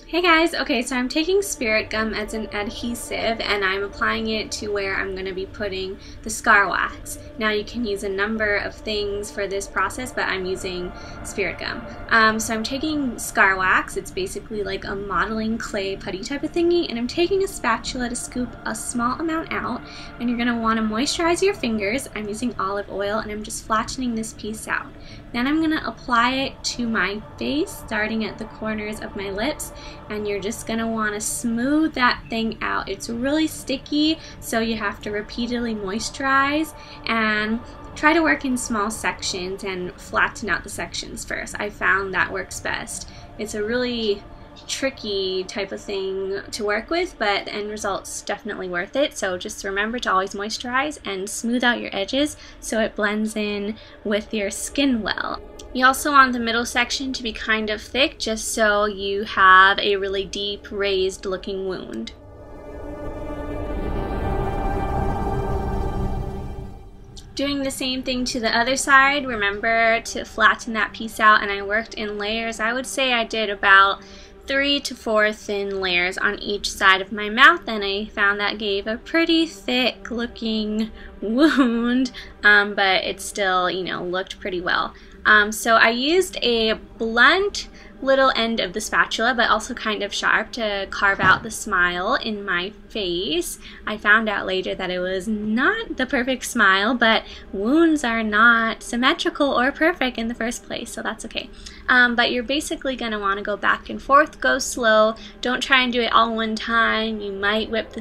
Hey guys, okay, so I'm taking Spirit Gum as an adhesive and I'm applying it to where I'm going to be putting the scar wax. Now you can use a number of things for this process, but I'm using Spirit Gum. So I'm taking scar wax, it's basically like a modeling clay putty type of thingy, and I'm taking a spatula to scoop a small amount out, and you're going to want to moisturize your fingers. I'm using olive oil and I'm just flattening this piece out. Then I'm going to apply it to my face, starting at the corners of my lips, and you're just going to want to smooth that thing out. It's really sticky, so you have to repeatedly moisturize and try to work in small sections and flatten out the sections first. I found that works best. It's a really tricky type of thing to work with, but the end result's definitely worth it. So just remember to always moisturize and smooth out your edges so it blends in with your skin well. You also want the middle section to be kind of thick, just so you have a really deep raised looking wound. Doing the same thing to the other side, remember to flatten that piece out, and I worked in layers. I would say I did about 3 to 4 thin layers on each side of my mouth, and I found that gave a pretty thick looking wound, but it still, you know, looked pretty well. So I used a blunt little end of the spatula, but also kind of sharp, to carve out the smile in my face. I found out later that it was not the perfect smile, but wounds are not symmetrical or perfect in the first place, so that's okay. But you're basically going to want to go back and forth, go slow, don't try and do it all one time. You might rip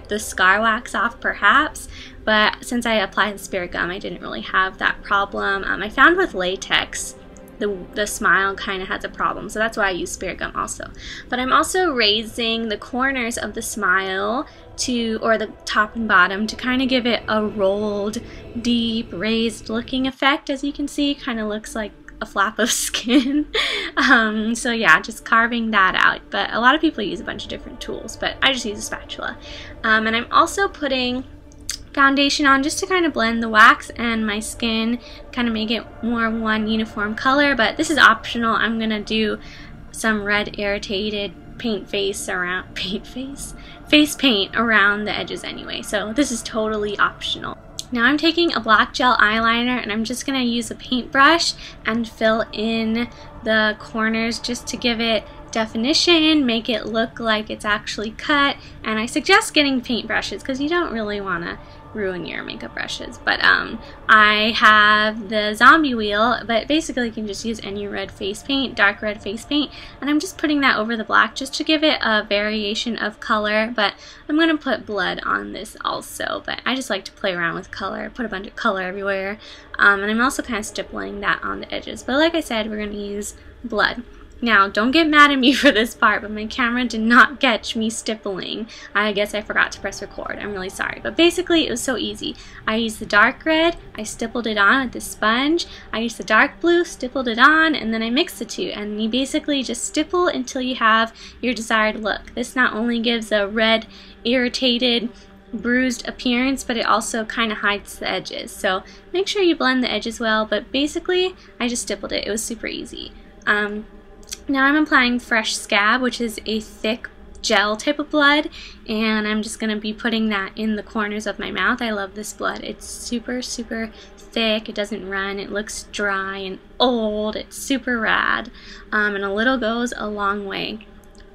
the scar wax off perhaps, but since I applied the Spirit Gum, I didn't really have that problem. I found with latex, the smile kind of has a problem, so that's why I use Spirit Gum also. But I'm also raising the corners of the smile to, or the top and bottom, to kind of give it a rolled, deep, raised looking effect. As you can see, kind of looks like a flap of skin. So yeah, just carving that out. But a lot of people use a bunch of different tools, but I just use a spatula. And I'm also putting foundation on just to kind of blend the wax and my skin, kind of make it more one uniform color, but this is optional. I'm gonna do some red irritated face paint around the edges anyway, so this is totally optional. Now I'm taking a black gel eyeliner and I'm just gonna use a paintbrush and fill in the corners just to give it definition, make it look like it's actually cut. And I suggest getting paintbrushes because you don't really want to ruin your makeup brushes. But I have the zombie wheel, but basically you can just use any red face paint, dark red face paint, and I'm just putting that over the black just to give it a variation of color. But I'm going to put blood on this also, but I just like to play around with color, put a bunch of color everywhere. And I'm also kind of stippling that on the edges, but like I said, we're going to use blood. Now, don't get mad at me for this part, but my camera did not catch me stippling. I guess I forgot to press record. I'm really sorry. But basically, it was so easy. I used the dark red, I stippled it on with the sponge. I used the dark blue, stippled it on, and then I mixed the two. And you basically just stipple until you have your desired look. This not only gives a red, irritated, bruised appearance, but it also kind of hides the edges. So make sure you blend the edges well, but basically, I just stippled it. It was super easy. Now I'm applying fresh Scab, which is a thick gel type of blood, and I'm just going to be putting that in the corners of my mouth. I love this blood. It's super, super thick. It doesn't run. It looks dry and old. It's super rad, and a little goes a long way.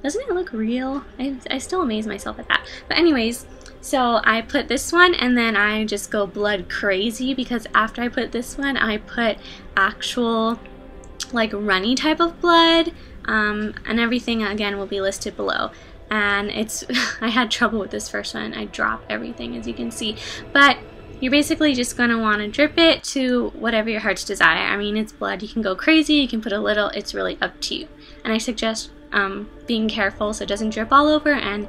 Doesn't it look real? I still amaze myself at that. But anyways, so I put this one, and then I just go blood crazy, because after I put this one, I put actual like runny type of blood, and everything again will be listed below. And it's I had trouble with this first one. I dropped everything, as you can see, but you're basically just going to want to drip it to whatever your heart's desire. I mean, it's blood, you can go crazy, you can put a little, it's really up to you. And I suggest being careful so it doesn't drip all over, and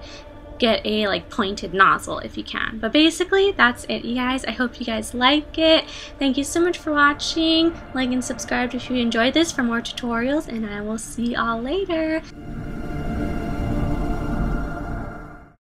get a like pointed nozzle if you can. But basically that's it, you guys. I hope you guys like it. Thank you so much for watching. Like and subscribe if you enjoyed this for more tutorials, and I will see y'all later.